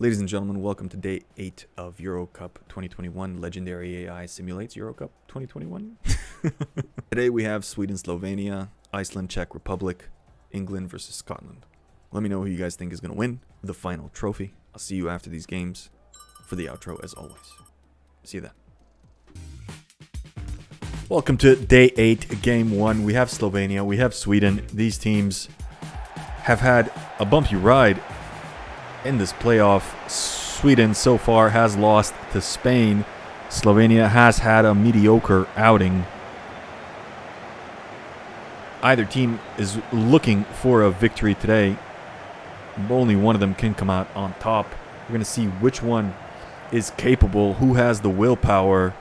Ladies and gentlemen, welcome to day 8 of Euro Cup 2021. Legendary AI simulates Euro Cup 2021. Today we have Sweden, Slovenia, Iceland, Czech Republic, England versus Scotland. Let me know who you guys think is going to win the final trophy. I'll see you after these games for the outro as always. See you then. Welcome to day 8, game 1. We have Slovenia, we have Sweden. These teams have had a bumpy ride in this playoff. Sweden so far has lost to Spain. Slovenia has had a mediocre outing. Either team is looking for a victory today. Only one of them can come out on top. We're going to see which one is capable, who has the willpower.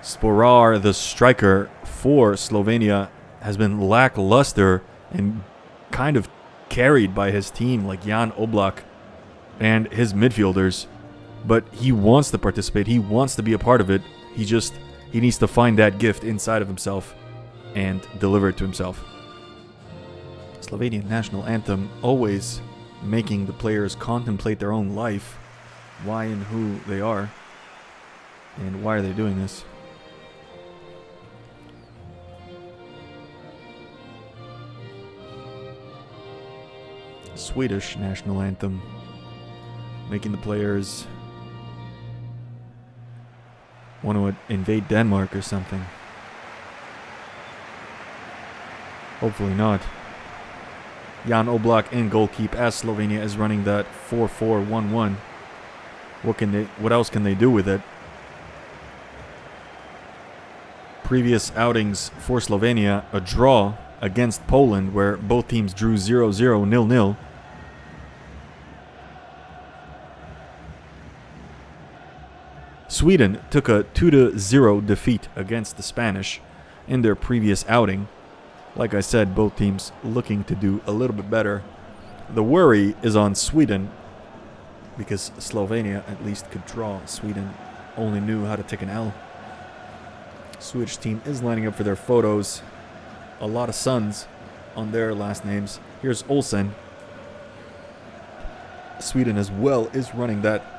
Sporar, the striker for Slovenia, has been lackluster and kind of carried by his team like Jan Oblak and his midfielders, but he wants to participate. He wants to be a part of it. He needs to find that gift inside of himself and deliver it to himself. Slovenian national anthem, always making the players contemplate their own life, why and who they are, and why are they doing this. Swedish national anthem, making the players want to invade Denmark or something. Hopefully not. Jan Oblak in goalkeep as Slovenia is running that 4-4-1-1. What else can they do with it? Previous outings for Slovenia, a draw against Poland where both teams drew 0-0, 0-0. Sweden took a 2-0 defeat against the Spanish in their previous outing. Like I said, both teams looking to do a little bit better. The worry is on Sweden because Slovenia at least could draw. Sweden only knew how to take an L. Swedish team is lining up for their photos. A lot of sons on their last names. Here's Olsen. Sweden as well is running that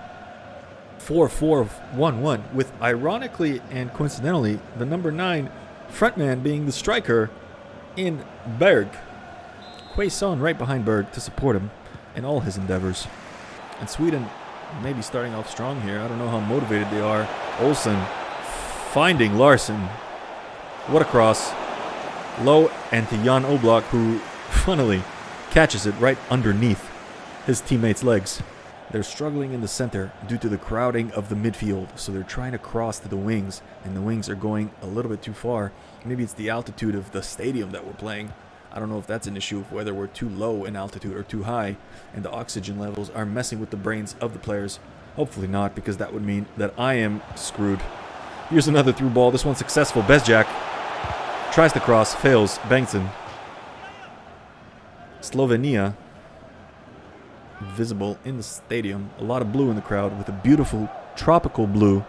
4-4-1-1 with, ironically and coincidentally, the number 9 frontman being the striker in Berg. Quaison right behind Berg to support him in all his endeavors. And Sweden may be starting off strong here. I don't know how motivated they are. Olsen finding Larsson. What a cross. Low and to Jan Oblak, who funnily catches it right underneath his teammates' legs. They're struggling in the center due to the crowding of the midfield, so they're trying to cross to the wings, and the wings are going a little bit too far. Maybe it's the altitude of the stadium that we're playing. I don't know if that's an issue, of whether we're too low in altitude or too high, and the oxygen levels are messing with the brains of the players. Hopefully not, because that would mean that I am screwed. Here's another through ball. This one's successful. Bezjak tries to cross, fails. Bengtsson. Slovenia visible in the stadium. A lot of blue in the crowd with a beautiful tropical blue,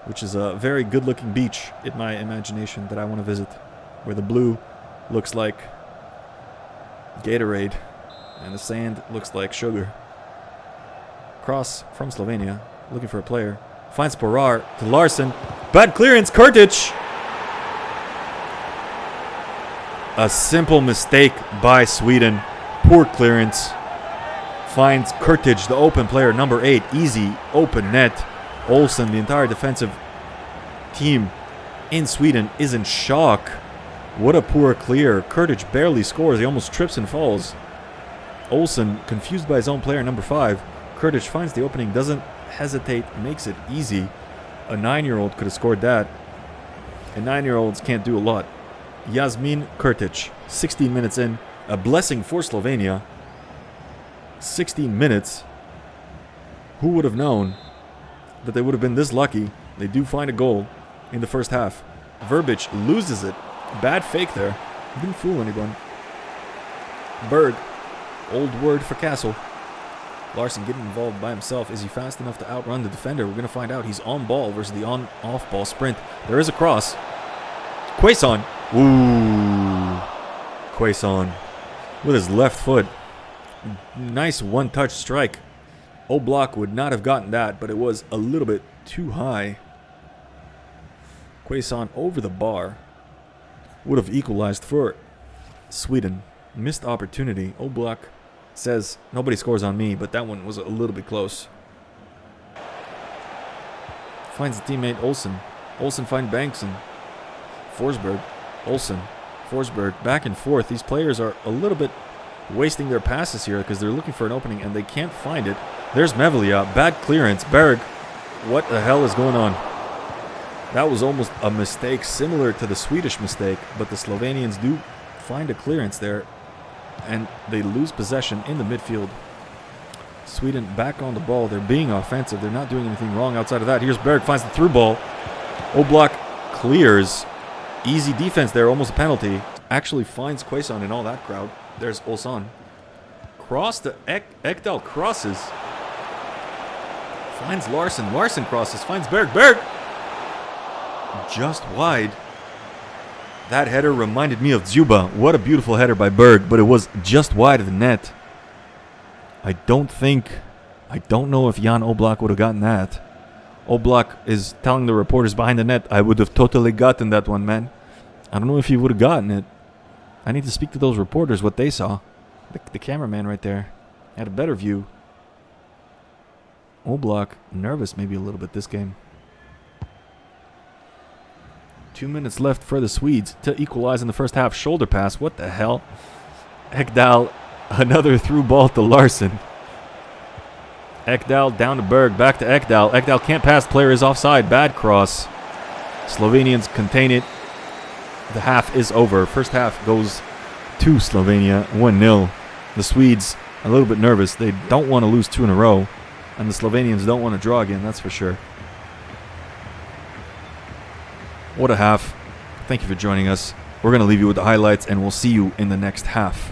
which is a very good looking beach in my imagination that I want to visit, where the blue looks like Gatorade and the sand looks like sugar. Cross from Slovenia, looking for a player. Finds Sporar to Larsson. Bad clearance, Kurtic. A simple mistake by Sweden. Poor clearance. Finds Kurtic, the open player, number 8. Easy, open net. Olsen, the entire defensive team in Sweden is in shock. What a poor clear. Kurtic barely scores. He almost trips and falls. Olsen, confused by his own player, number 5. Kurtic finds the opening, doesn't hesitate, makes it easy. A 9-year-old could have scored that. And 9-year-olds can't do a lot. Yasmin Kurtic, 16 minutes in. A blessing for Slovenia. 16 minutes. Who would have known that they would have been this lucky? They do find a goal in the first half. Verbic loses it. Bad fake there. Didn't fool anyone. Berg. Old word for castle. Larsson getting involved by himself. Is he fast enough to outrun the defender? We're going to find out. He's on ball versus the on-off ball sprint. There is a cross. Quaison. Ooh. Quaison with his left foot. Nice one-touch strike. Oblak would not have gotten that, but it was a little bit too high. Quaison over the bar. Would have equalized for Sweden. Missed opportunity. Oblak says, nobody scores on me, but that one was a little bit close. Finds the teammate Olsen. Olsen finds Bengtsson. Forsberg. Olsen. Forsberg. Back and forth. These players are a little bit wasting their passes here because they're looking for an opening and they can't find it. There's Mevelia. Bad clearance. Berg. What the hell is going on? That was almost a mistake similar to the Swedish mistake, but the Slovenians do find a clearance there and they lose possession in the midfield. Sweden back on the ball. They're being offensive. They're not doing anything wrong outside of that. Here's Berg, finds the through ball. Oblak clears. Easy defense there, almost a penalty. Actually finds Quaison in all that crowd. There's Olsen. Cross to Ekdal crosses. Finds Larson. Larson crosses. Finds Berg. Berg! Just wide. That header reminded me of Zuba. What a beautiful header by Berg, but it was just wide of the net. I don't know if Jan Oblak would have gotten that. Oblak is telling the reporters behind the net, I would have totally gotten that one, man. I don't know if he would have gotten it. I need to speak to those reporters, what they saw. The cameraman right there had a better view. Oblak, nervous maybe a little bit this game. 2 minutes left for the Swedes to equalize in the first half. Shoulder pass, what the hell? Ekdal, another through ball to Larson. Ekdal down to Berg, back to Ekdal. Ekdal can't pass, player is offside. Bad cross. Slovenians contain it. The half is over. First half goes to Slovenia, 1-0. The Swedes a little bit nervous. They don't want to lose 2 in a row. And the Slovenians don't want to draw again, that's for sure. What a half. Thank you for joining us. We're going to leave you with the highlights, and we'll see you in the next half.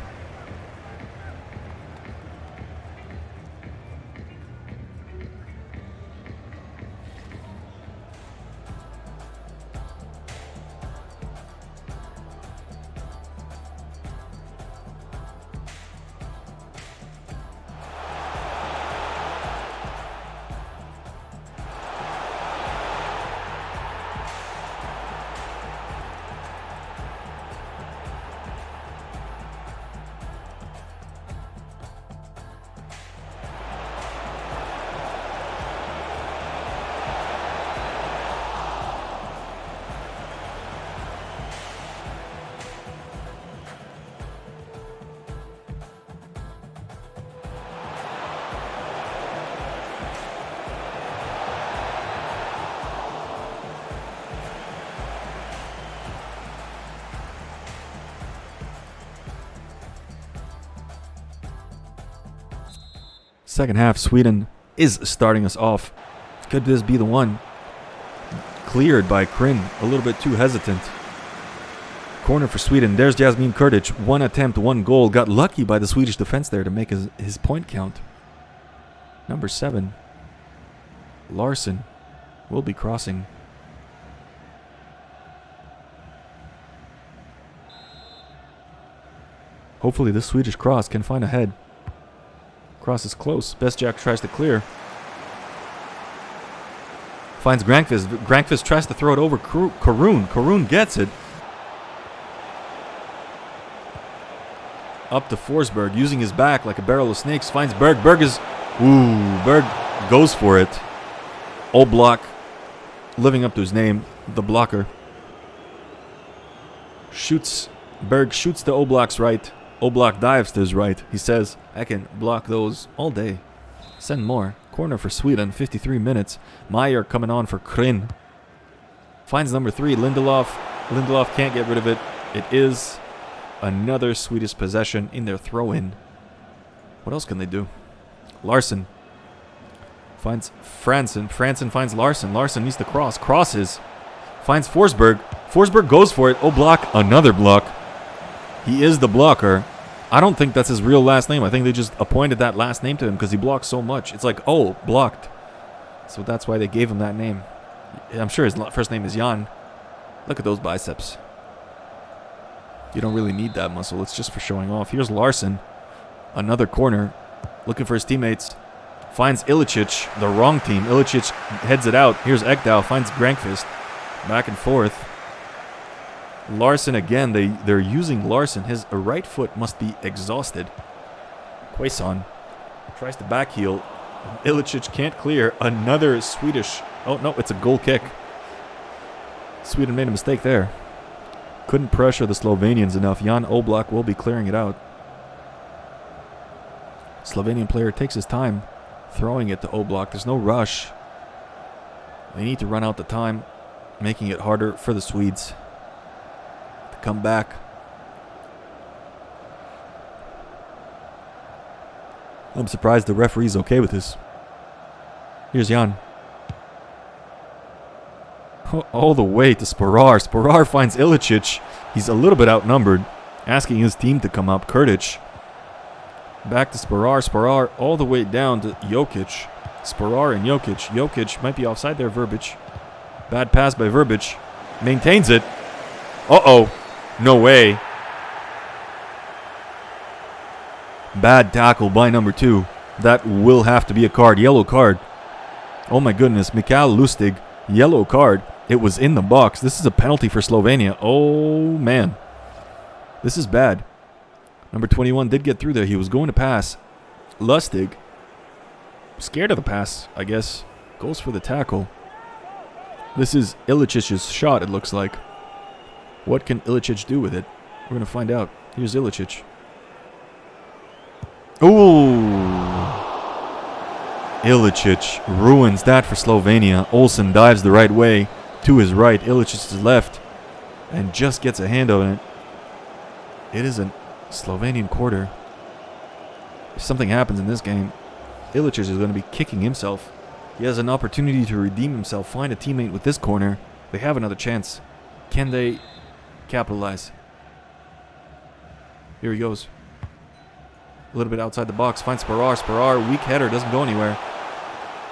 Second half, Sweden is starting us off. Could this be the one? Cleared by Krin, a little bit too hesitant. Corner for Sweden. There's Jasmin Kurtic. 1 attempt, 1 goal. Got lucky by the Swedish defense there to make his point count. Number 7. Larson will be crossing. Hopefully this Swedish cross can find a head. Cross is close. Bestjak tries to clear. Finds Grankvist. Grankvist tries to throw it over Karun. Karun gets it. Up to Forsberg, using his back like a barrel of snakes. Finds Berg. Berg goes for it. Oblak, living up to his name, the blocker. Shoots. Berg shoots to Oblak's right. Oblak dives to his right. He says, I can block those all day. Send more. Corner for Sweden, 53 minutes. Meyer coming on for Krin. Finds number 3, Lindelof. Lindelof can't get rid of it. It is another Swedish possession in their throw-in. What else can they do? Larson finds Franson. Franson finds Larson. Larson needs to cross. Crosses. Finds Forsberg. Forsberg goes for it. Oblak, another block. He is the blocker. I don't think that's his real last name. I think they just appointed that last name to him because he blocks so much. It's like, oh, blocked. So that's why they gave him that name. I'm sure his first name is Jan. Look at those biceps. You don't really need that muscle. It's just for showing off. Here's Larson. Another corner. Looking for his teammates. Finds Ilicic, the wrong team. Ilicic heads it out. Here's Ekdal, finds Grankvist. Back and forth. Larson again. They're using Larson. His right foot must be exhausted. Quaison tries to back heel. Ilicic can't clear. Another Swedish. Oh, no, it's a goal kick. Sweden made a mistake there. Couldn't pressure the Slovenians enough. Jan Oblak will be clearing it out. Slovenian player takes his time throwing it to Oblak. There's no rush. They need to run out the time, making it harder for the Swedes to come back. I'm surprised the referee's okay with this. Here's Jan. All the way to Sporar. Sporar finds Ilicic. He's a little bit outnumbered. Asking his team to come up. Kurtic. Back to Sporar. Sporar all the way down to Jokic. Sporar and Jokic. Jokic might be offside there, Verbic. Bad pass by Verbic. Maintains it. Uh-oh. No way. Bad tackle by number 2. That will have to be a card. Yellow card. Oh my goodness. Mikael Lustig. Yellow card. It was in the box. This is a penalty for Slovenia. Oh, man. This is bad. Number 21 did get through there. He was going to pass. Lustig, scared of the pass, I guess, goes for the tackle. This is Ilicic's shot, it looks like. What can Ilicic do with it? We're going to find out. Here's Ilicic. Ooh. Ilicic ruins that for Slovenia. Olsen dives the right way to his right. Ilicic is left and just gets a hand on it. It is a Slovenian quarter. If something happens in this game, Ilicic is going to be kicking himself. He has an opportunity to redeem himself, find a teammate with this corner. They have another chance. Can they capitalize? Here he goes. A little bit outside the box. Finds Sporar. Sporar, weak header, doesn't go anywhere.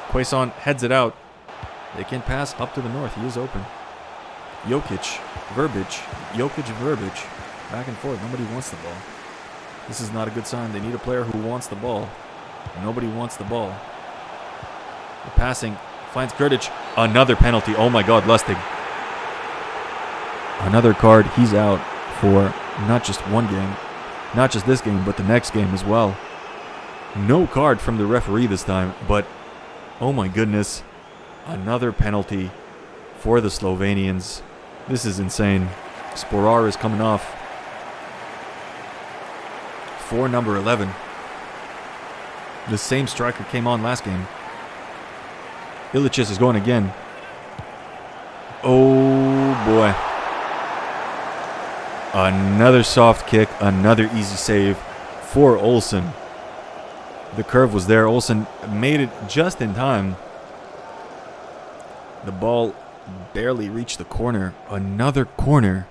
Quaison heads it out. They can pass up to the north. He is open. Jokic, Verbic. Jokic, Verbic. Back and forth. Nobody wants the ball. This is not a good sign. They need a player who wants the ball. Nobody wants the ball. The passing finds Kurtic. Another penalty. Oh my God, Lustig. Another card. He's out for not just one game. Not just this game, but the next game as well. No card from the referee this time, but oh my goodness. Another penalty for the Slovenians. This is insane. Sporar is coming off for number 11. The same striker came on last game. Ilicic is going again. Oh boy. Another soft kick, another easy save for Olsen. The curve was there. Olsen made it just in time. The ball barely reached the corner. Another corner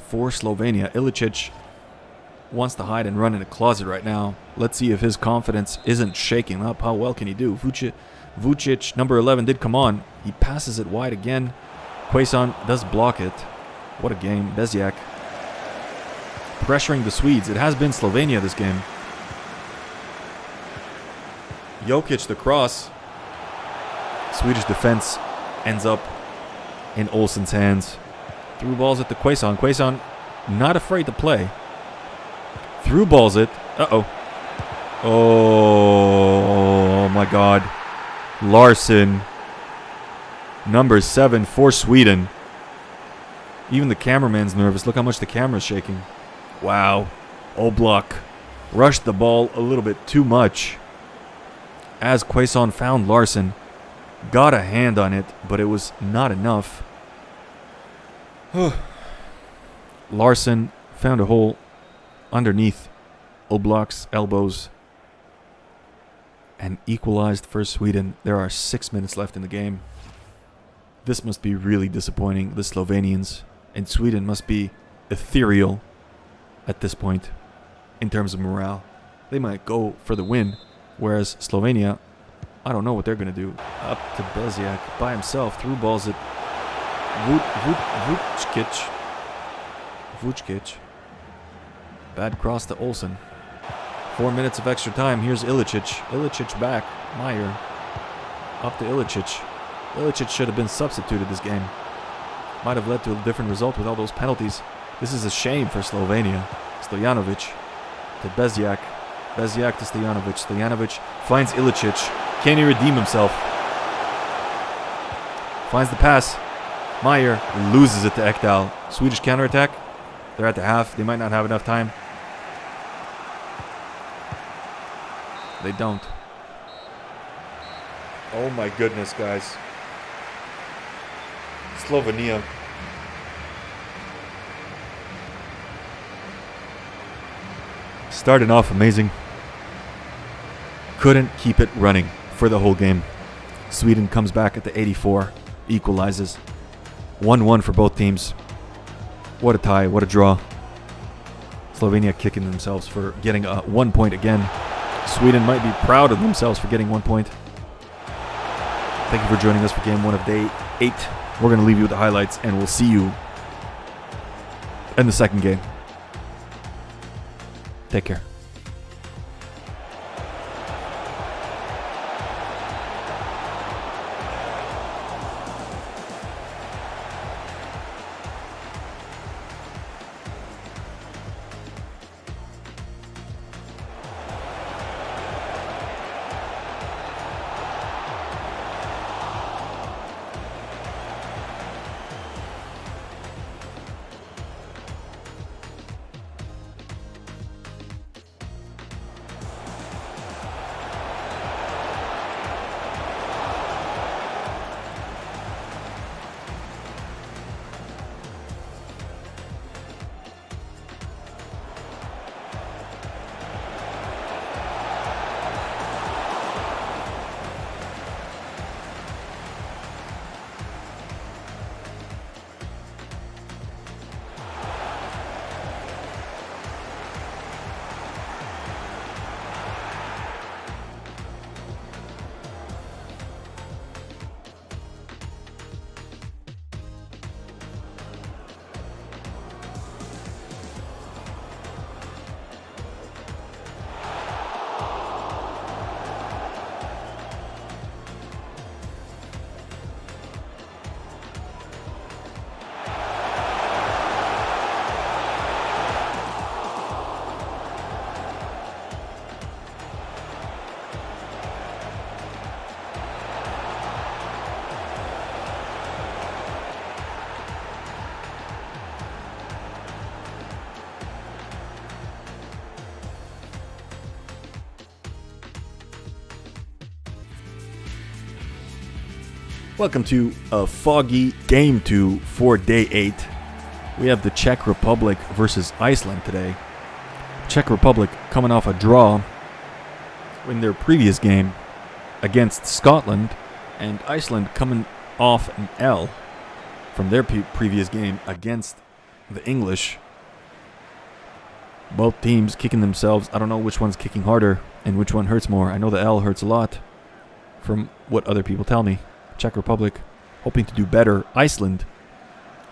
for Slovenia. Ilicic wants to hide and run in a closet right now. Let's see if his confidence isn't shaking up. How well can he do? Vucic, number 11, did come on. He passes it wide again. Quaison does block it. What a game. Beziak pressuring the Swedes. It has been Slovenia this game. Jokic the cross. Swedish defense ends up in Olsen's hands. Through balls it to Quaison. Quaison not afraid to play. Through balls it. Uh-oh. Oh my God. Larson. Number 7 for Sweden. Even the cameraman's nervous. Look how much the camera's shaking. Wow. Oblak rushed the ball a little bit too much. As Quaison found Larson. Got a hand on it, but it was not enough. Larson found a hole underneath Oblak's elbows and equalized for Sweden. There are 6 minutes left in the game. This must be really disappointing. The Slovenians and Sweden must be ethereal at this point in terms of morale. They might go for the win, whereas Slovenia, I don't know what they're going to do. Up to Beziak by himself. Through balls it. Vucic. Bad cross to Olsen. 4 minutes of extra time. Here's Ilicic. Ilicic back. Meyer. Up to Ilicic. Ilicic should have been substituted this game. Might have led to a different result with all those penalties. This is a shame for Slovenia. Stojanovic to Beziak. Beziak to Stojanovic. Stojanovic finds Ilicic. Can he redeem himself? Finds the pass. Meyer loses it to Ekdal. Swedish counterattack. They're at the half. They might not have enough time. They don't. Oh my goodness, guys. Slovenia. Started off amazing. Couldn't keep it running for the whole game. Sweden comes back at the 84. Equalizes. 1-1 for both teams. What a tie. What a draw. Slovenia kicking themselves for getting 1 point again. Sweden might be proud of themselves for getting 1 point. Thank you for joining us for game 1 of day 8. We're going to leave you with the highlights, and we'll see you in the second game. Take care. Welcome to a foggy game 2 for day 8. We have the Czech Republic versus Iceland today. Czech Republic coming off a draw in their previous game against Scotland, and Iceland coming off an L from their previous game against the English. Both teams kicking themselves. I don't know which one's kicking harder and which one hurts more. I know the L hurts a lot from what other people tell me. Czech Republic hoping to do better. Iceland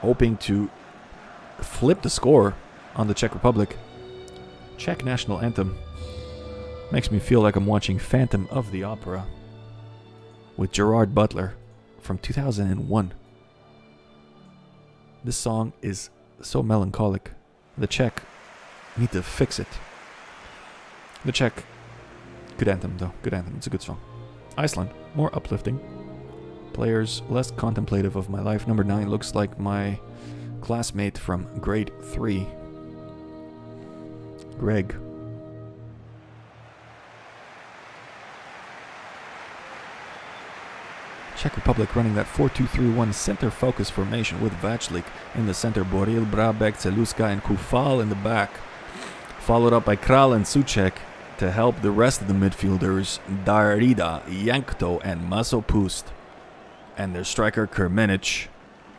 hoping to flip the score on the Czech Republic. Czech national anthem makes me feel like I'm watching Phantom of the Opera with Gerard Butler from 2001. This song is so melancholic. The Czech need to fix it. The Czech, good anthem though, good anthem. It's a good song. Iceland, more uplifting. Players less contemplative of my life. Number 9 looks like my classmate from grade 3. Greg. Czech Republic running that 4-2-3-1 center focus formation with Vaclik in the center, Boril, Brabek, Celuska and Kufal in the back. Followed up by Kral and Suchek to help the rest of the midfielders, Darida, Yankto and Masopust. And their striker, Kermenic.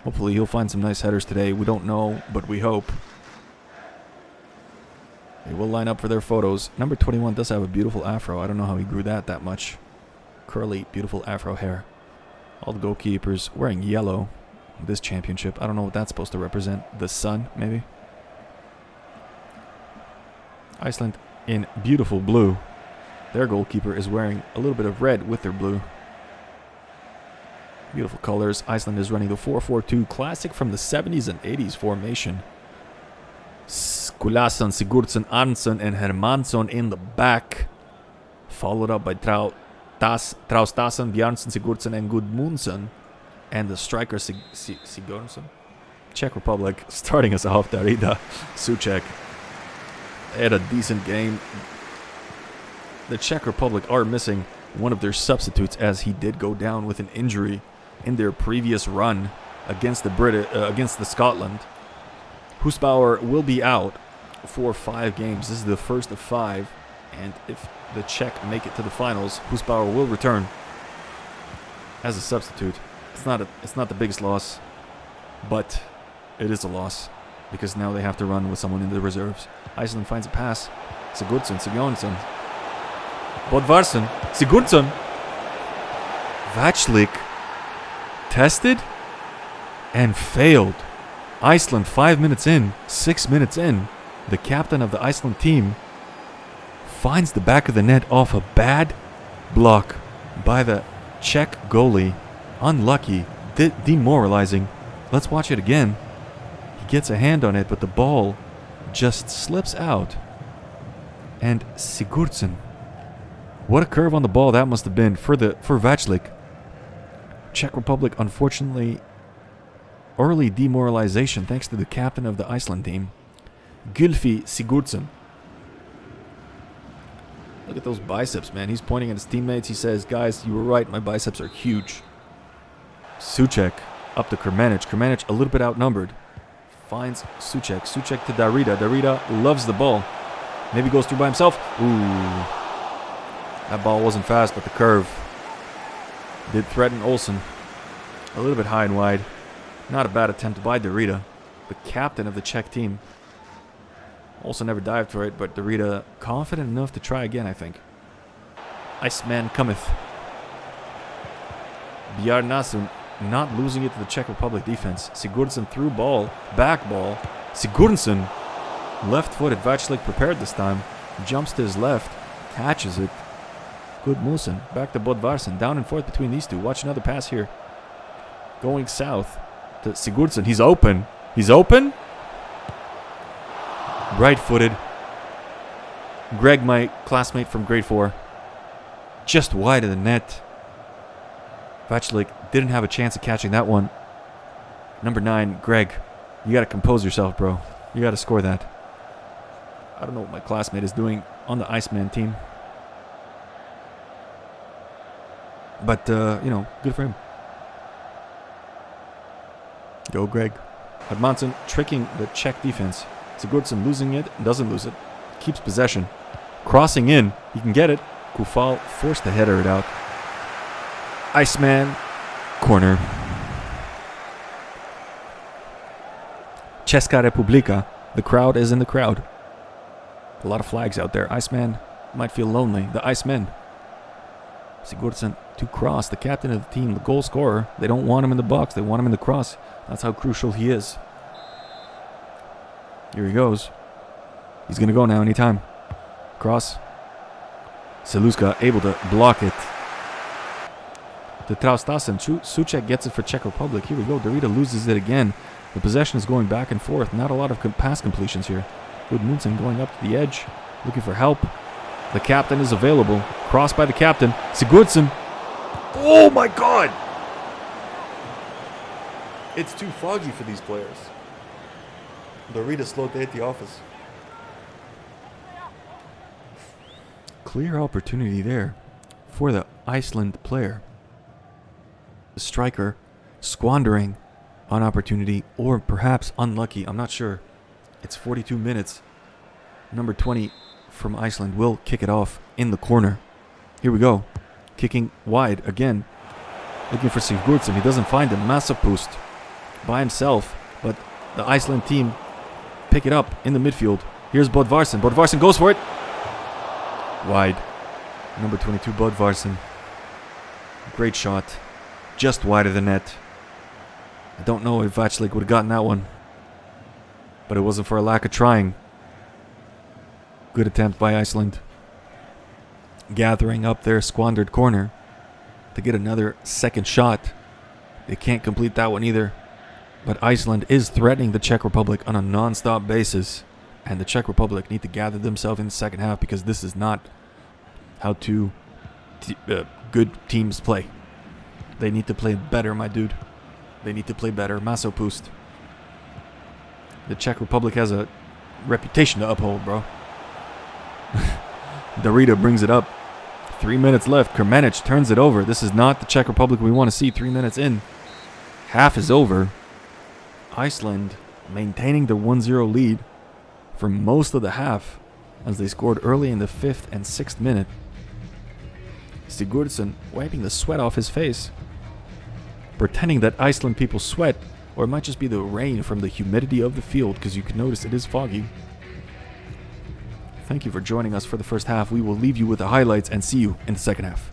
Hopefully he'll find some nice headers today. We don't know, but we hope. They will line up for their photos. Number 21 does have a beautiful afro. I don't know how he grew that much. Curly, beautiful afro hair. All the goalkeepers wearing yellow this championship. I don't know what that's supposed to represent. The sun, maybe? Iceland in beautiful blue. Their goalkeeper is wearing a little bit of red with their blue. Beautiful colors. Iceland is running the 4-4-2 classic from the 70s and 80s formation. Skulason, Sigurdsson, Arnsson, and Hermansson in the back. Followed up by Traustason, Bjarnsson, Sigurdsson, and Gudmundsson. And the striker Sigurdsson. Czech Republic starting us off. Darida, Souček. They had a decent game. The Czech Republic are missing one of their substitutes as he did go down with an injury in their previous run against the Scotland. Husbauer will be out for 5 games. This is the first of 5, and if the Czech make it to the finals, Husbauer will return as a substitute. It's not the biggest loss, but it is a loss because now they have to run with someone in the reserves. Iceland finds a pass. Sigurdsson, Sigurdsson, Bodvarsson, Sigurdsson, Vaclik tested and failed. Iceland 5 minutes in, 6 minutes in, the captain of the Iceland team finds the back of the net off a bad block by the Czech goalie. Unlucky, demoralizing. Let's watch it again. He gets a hand on it, but the ball just slips out. And Sigurdsson, what a curve on the ball that must have been for Vaclik. Czech Republic, unfortunately, early demoralization thanks to the captain of the Iceland team, Gylfi Sigurdsson. Look at those biceps, man. He's pointing at his teammates. He says, guys, you were right. My biceps are huge. Souček up to Krmanic. Krmanic a little bit outnumbered. Finds Souček. Souček to Darida. Darida loves the ball. Maybe goes through by himself. Ooh. That ball wasn't fast, but the curve did threaten Olsen. A little bit high and wide. Not a bad attempt by Darida, the captain of the Czech team. Olsen never dived for it, but Darida confident enough to try again, I think. Iceman cometh. Bjarnason not losing it to the Czech Republic defense. Sigurdsson through ball, back ball. Sigurdsson, left-footed. Vaclik prepared this time. Jumps to his left, catches it. Gudmundsson back to Bodvarsson. Down and forth between these two. Watch another pass here. Going south to Sigurdsson. He's open. He's open. Right-footed. Greg, my classmate from grade 4. Just wide of the net. Vaclik didn't have a chance of catching that one. Number 9, Greg. You got to compose yourself, bro. You got to score that. I don't know what my classmate is doing on the Iceman team. But, good for him. Go, Greg. Hermansson tricking the Czech defense. Sigurdsson losing it, doesn't lose it. Keeps possession. Crossing in. He can get it. Kufal forced to header it out. Iceman. Corner. Česká republika. The crowd is in the crowd. A lot of flags out there. Iceman might feel lonely. The Icemen. Sigurdsson to cross. The captain of the team, the goal scorer. They don't want him in the box. They want him in the cross. That's how crucial he is. Here he goes. He's going to go now anytime. Cross. Seluska able to block it. To Traustason. Souček gets it for Czech Republic. Here we go. Darida loses it again. The possession is going back and forth. Not a lot of pass completions here. Gudmundsson going up to the edge. Looking for help. The captain is available. Crossed by the captain. Sigurdsson. Oh my god! It's too foggy for these players. Darida slowed to hit the office. Clear opportunity there for the Iceland player. The striker squandering on opportunity, or perhaps unlucky. I'm not sure. It's 42 minutes. Number 20 from Iceland will kick it off in the corner. Here we go. Kicking wide again. Looking for Sigurdsson. He doesn't find him. Massapust by himself. But the Iceland team pick it up in the midfield. Here's Bodvarsson. Bodvarsson goes for it. Wide. Number 22, Bodvarsson. Great shot. Just wide of the net. I don't know if Vaclik would have gotten that one. But it wasn't for a lack of trying. Good attempt by Iceland. Gathering up their squandered corner to get another second shot. They can't complete that one either. But Iceland is threatening the Czech Republic on a non-stop basis. And the Czech Republic need to gather themselves in the second half because this is not how good teams play. They need to play better, my dude. They need to play better. Masopust. The Czech Republic has a reputation to uphold, bro. Dorita brings it up. 3 minutes left. Krmenic turns it over. This is not the Czech Republic we want to see 3 minutes in. Half is over. Iceland maintaining the 1-0 lead for most of the half as they scored early in the 5th and 6th minute. Sigurdsson wiping the sweat off his face, pretending that Iceland people sweat, or it might just be the rain from the humidity of the field because you can notice it is foggy. Thank you for joining us for the first half. We will leave you with the highlights and see you in the second half.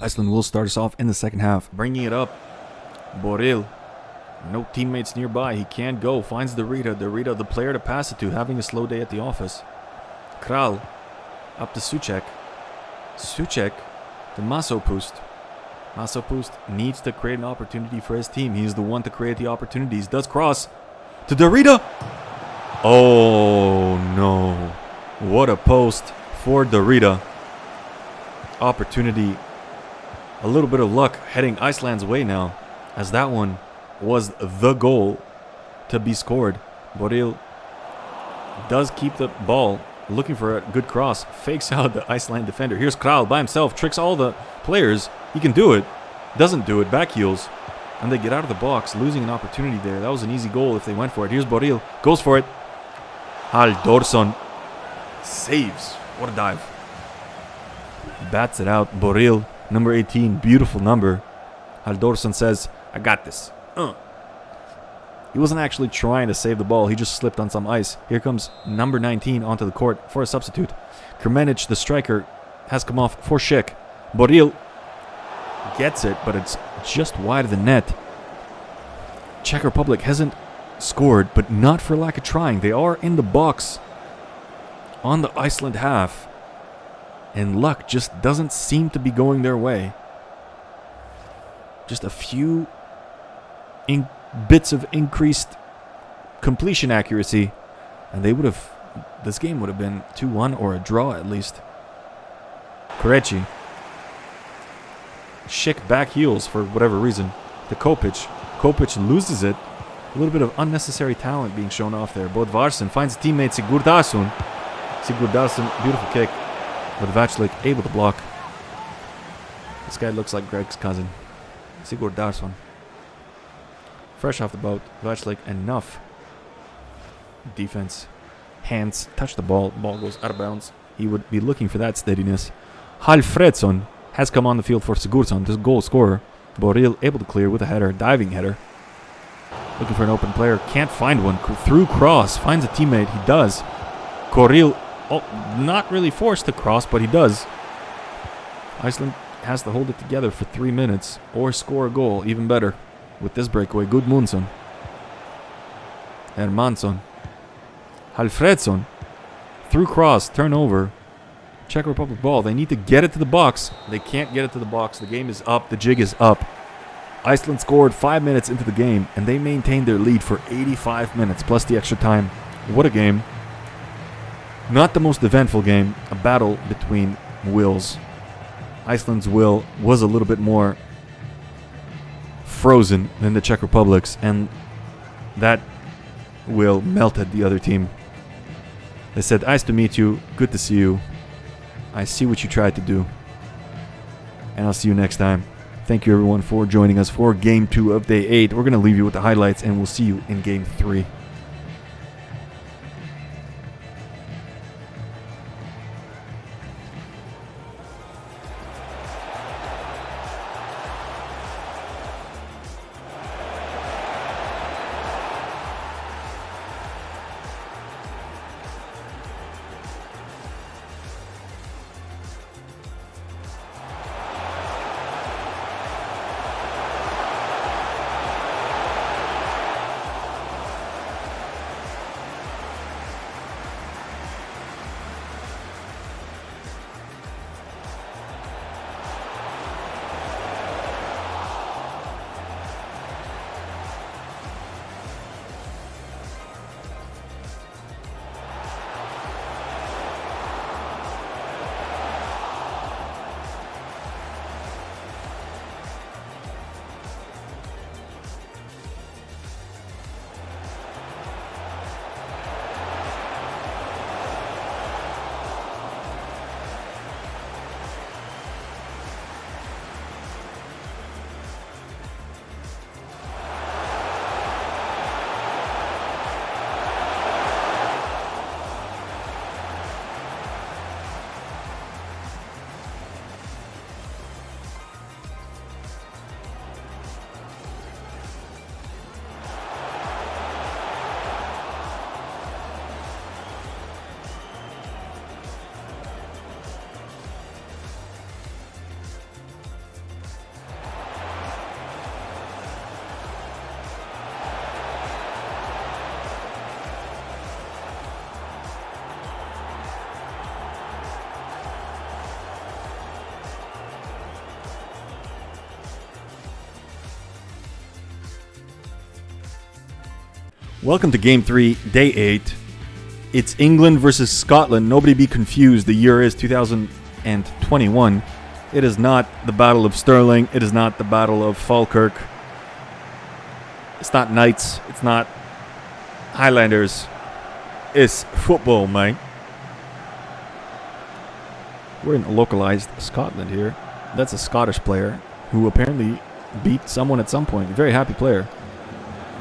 Iceland will start us off in the second half. Bringing it up. Boril. No teammates nearby. He can't go. Finds Dorita. Dorita, the player to pass it to, having a slow day at the office. Kral. Up to Suchek. Suchek to Masopust. Masopust needs to create an opportunity for his team. He's the one to create the opportunities. Does cross to Dorita. Oh no. What a post for Dorita. Opportunity. A little bit of luck heading Iceland's way now, as that one was the goal to be scored. Boril does keep the ball, looking for a good cross, fakes out the Iceland defender. Here's Kral by himself, tricks all the players. He can do it, doesn't do it, back heels, and they get out of the box, losing an opportunity there. That was an easy goal if they went for it. Here's Boril, goes for it. Halldórsson saves. What a dive. Bats it out. Boril. Number 18, beautiful number. Halldórsson says, I got this. He wasn't actually trying to save the ball. He just slipped on some ice. Here comes number 19 onto the court for a substitute. Krmenic, the striker, has come off for Czech. Boril gets it, but it's just wide of the net. Czech Republic hasn't scored, but not for lack of trying. They are in the box on the Iceland half. And luck just doesn't seem to be going their way. Just a few bits of increased completion accuracy, and they would have. This game would have been 2-1 or a draw at least. Krejci. Schick back heels for whatever reason. To Kopic. Kopic loses it. A little bit of unnecessary talent being shown off there. Bodvarsson finds his teammate Sigurdarsson. Sigurdarsson, beautiful kick. But Vaclik able to block. This guy looks like Greg's cousin. Sigurdarsson. Fresh off the boat. Vaclik enough. Defense. Hands. Touch the ball. Ball goes out of bounds. He would be looking for that steadiness. Halfredsson has come on the field for Sigurdsson. This goal scorer. Boril able to clear with a header. Diving header. Looking for an open player. Can't find one. Through cross. Finds a teammate. He does. Koril. Oh, not really forced to cross, but he does. Iceland has to hold it together for 3 minutes or score a goal, even better, with this breakaway. Gudmundsson. Hermansson. Halfredsson Through cross, turnover. Czech Republic ball. They need to get it to the box. They can't get it to the box. The game is up. The jig is up. Iceland scored 5 minutes into the game, and they maintained their lead for 85 minutes, plus the extra time. What a game. Not the most eventful game. A battle between wills. Iceland's will was a little bit more frozen than the Czech Republic's, and that will melted the other team. They said, nice to meet you, good to see you. I see what you tried to do. And I'll see you next time. Thank you everyone for joining us for Game 2 of Day 8. We're going to leave you with the highlights, and we'll see you in Game 3. Welcome to Game 3, Day 8. It's England versus Scotland. Nobody be confused. The year is 2021. It is not the Battle of Stirling. It is not the Battle of Falkirk. It's not Knights. It's not Highlanders. It's football, mate. We're in localized Scotland here. That's a Scottish player who apparently beat someone at some point. A very happy player.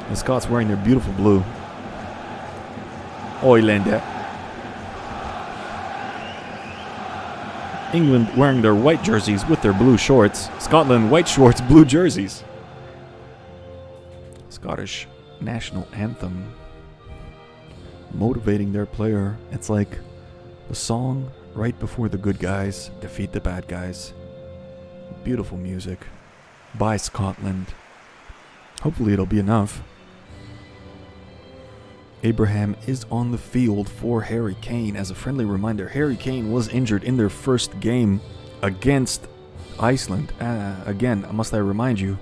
The Scots wearing their beautiful blue. Iceland. England wearing their white jerseys with their blue shorts. Scotland, white shorts, blue jerseys. Scottish national anthem. Motivating their player. It's like the song right before the good guys defeat the bad guys. Beautiful music by Scotland. Hopefully it'll be enough. Abraham is on the field for Harry Kane. As a friendly reminder, Harry Kane was injured in their first game against Iceland. Again, must I remind you,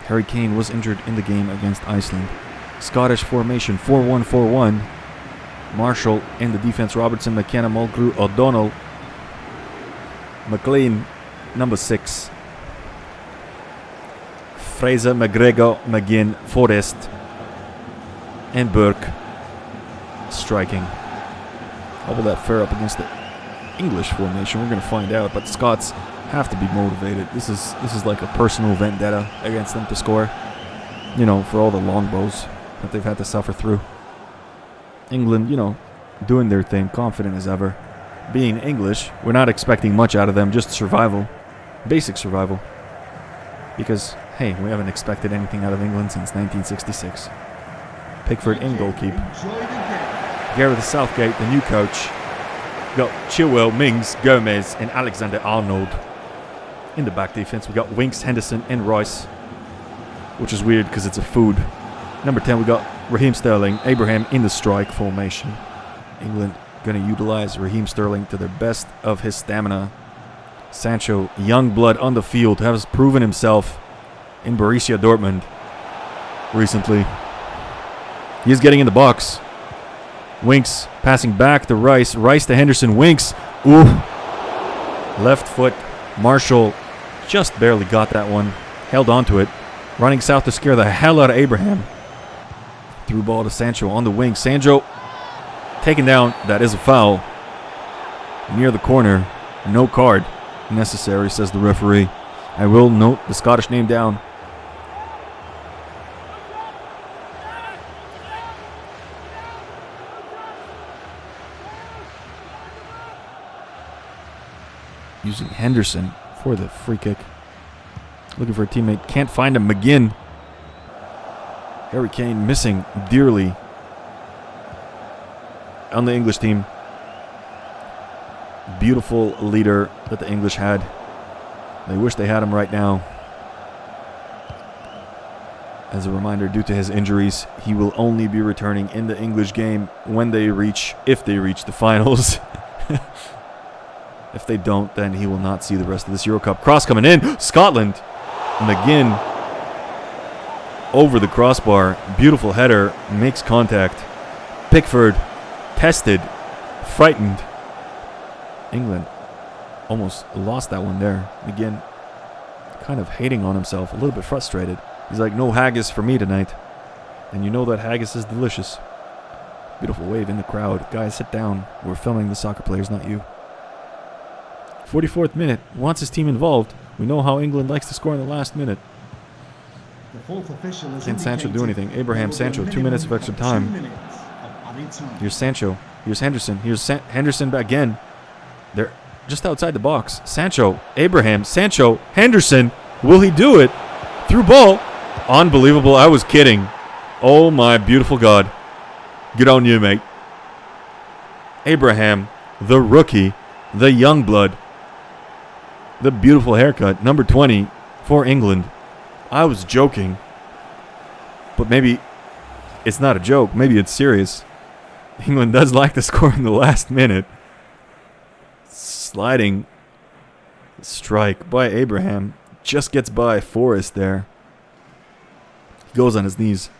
Harry Kane was injured in the game against Iceland. Scottish formation 4-1-4-1. Marshall in the defense, Robertson, McKenna, Mulgrew, O'Donnell, McLean, number 6. Fraser, McGregor, McGinn, Forrest, and Burke striking. How will that fare up against the English formation? We're going to find out, but the Scots have to be motivated. This is like a personal vendetta against them to score. You know, for all the longbows that they've had to suffer through. England, you know, doing their thing, confident as ever. Being English, we're not expecting much out of them, just survival. Basic survival. Because, hey, we haven't expected anything out of England since 1966. Pickford in goalkeep. Gareth Southgate, the new coach. We got Chilwell, Mings, Gomez, and Alexander-Arnold. In the back defense, we got Winks, Henderson, and Royce. Which is weird because it's a food. Number 10, we got Raheem Sterling, Abraham in the strike formation. England going to utilize Raheem Sterling to the best of his stamina. Sancho, young blood on the field, has proven himself in Borussia Dortmund recently. He is getting in the box. Winks passing back to Rice. Rice to Henderson. Winks. Ooh. Left foot. Marshall just barely got that one. Held onto it. Running south to scare the hell out of Abraham. Through ball to Sancho on the wing. Sancho taken down. That is a foul. Near the corner. No card necessary, says the referee. I will note the Scottish name down. Using Henderson for the free kick. Looking for a teammate. Can't find him. McGinn. Harry Kane missing dearly on the English team. Beautiful leader that the English had. They wish they had him right now. As a reminder, due to his injuries, he will only be returning in the English game when they reach, if they reach the finals. If they don't, then he will not see the rest of this Euro Cup. Cross coming in. Scotland. McGinn over the crossbar. Beautiful header. Makes contact. Pickford tested. Frightened. England almost lost that one there. McGinn kind of hating on himself. A little bit frustrated. He's like, no haggis for me tonight. And you know that haggis is delicious. Beautiful wave in the crowd. Guys, sit down. We're filming the soccer players, not you. 44th minute, wants his team involved. We know how England likes to score in the last minute. Can Sancho do anything? Abraham, Sancho, 2 minutes of extra time. Here's Sancho. Here's Henderson. Here's Henderson again. They're just outside the box. Sancho, Abraham, Sancho, Henderson. Will he do it? Through ball. Unbelievable. I was kidding. Oh my beautiful God. Good on you, mate. Abraham, the rookie, the young blood. The beautiful haircut, number 20 for England. I was joking, but maybe it's not a joke. Maybe it's serious. England does like to score in the last minute. Sliding strike by Abraham. Just gets by Forrest there. He goes on his knees.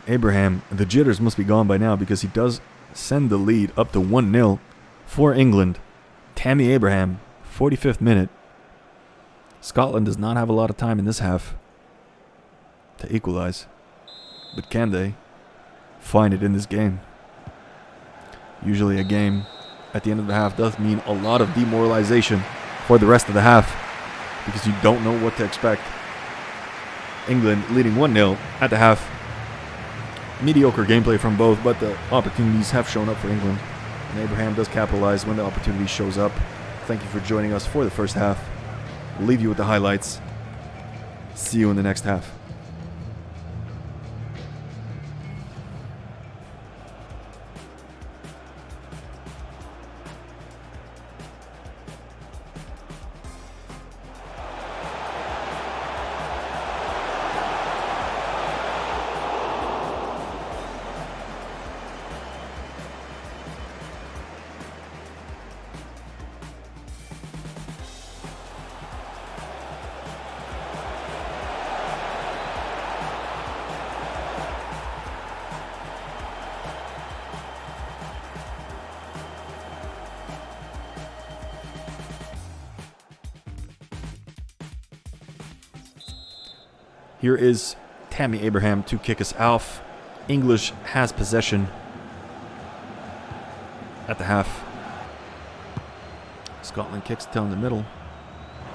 Abraham, the jitters must be gone by now because he does send the lead up to 1-0 for England. Tammy Abraham. 45th minute. Scotland does not have a lot of time in this half to equalize. But can they find it in this game? Usually a game at the end of the half does mean a lot of demoralization for the rest of the half because you don't know what to expect. England leading 1-0 at the half. Mediocre gameplay from both, but the opportunities have shown up for England. And Abraham does capitalize when the opportunity shows up. Thank you for joining us for the first half. We'll leave you with the highlights. See you in the next half. Here is Tammy Abraham to kick us off. English has possession at the half. Scotland kicks down the middle.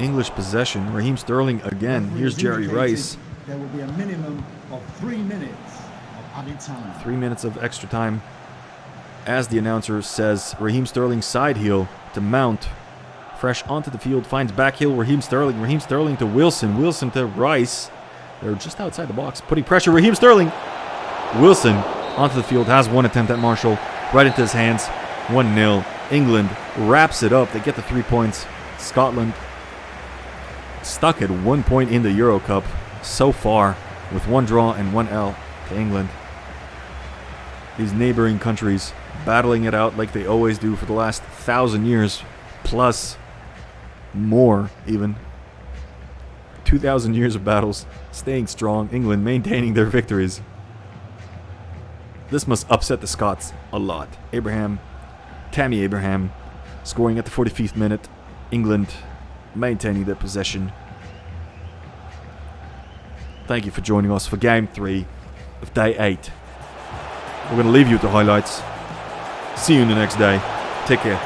English possession. Raheem Sterling again. Here's Jerry Rice. There will be a minimum of 3 minutes of added time. 3 minutes of extra time. As the announcer says, Raheem Sterling side heel to Mount. Fresh onto the field. Finds back heel Raheem Sterling. Raheem Sterling to Wilson. Wilson to Rice. They're just outside the box, putting pressure. Raheem Sterling. Wilson onto the field, has one attempt at Marshall. Right into his hands. 1-0. England wraps it up. They get the 3 points. Scotland stuck at 1 point in the Euro Cup so far with 1 draw and 1 L to England. These neighboring countries battling it out like they always do for the last 1,000 years, plus more even. 2,000 years of battles, staying strong, England maintaining their victories. This must upset the Scots a lot. Tammy Abraham, scoring at the 45th minute. England maintaining their possession. Thank you for joining us for Game 3 of Day 8. We're going to leave you with the highlights. See you in the next day. Take care.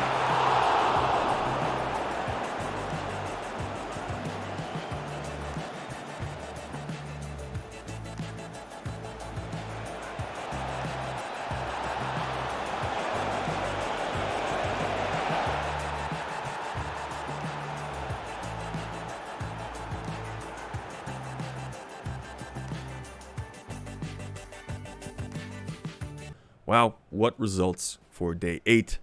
Wow, what results for Day 8.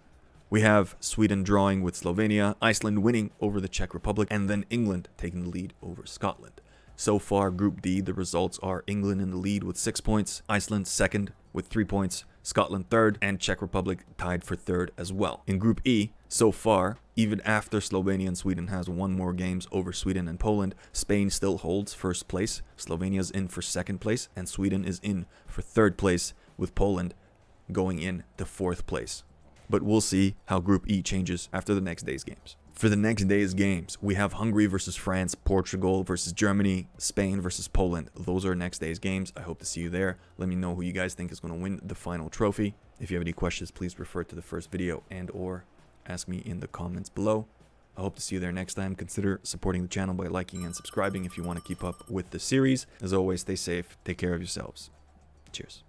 We have Sweden drawing with Slovenia, Iceland winning over the Czech Republic, and then England taking the lead over Scotland. So far, Group D, the results are England in the lead with 6 points, Iceland second with 3 points, Scotland third, and Czech Republic tied for third as well. In Group E, so far, even after Slovenia and Sweden has won more games over Sweden and Poland, Spain still holds first place, Slovenia's in for second place, and Sweden is in for third place, with Poland going in to fourth place. But we'll see how Group E changes after the next day's games. For the next day's games, we have Hungary versus France, Portugal versus Germany, Spain versus Poland. Those are next day's games. I hope to see you there. Let me know who you guys think is going to win the final trophy. If you have any questions, please refer to the first video and or ask me in the comments below. I hope to see you there next time. Consider supporting the channel by liking and subscribing if you want to keep up with the series. As always, stay safe, take care of yourselves. Cheers.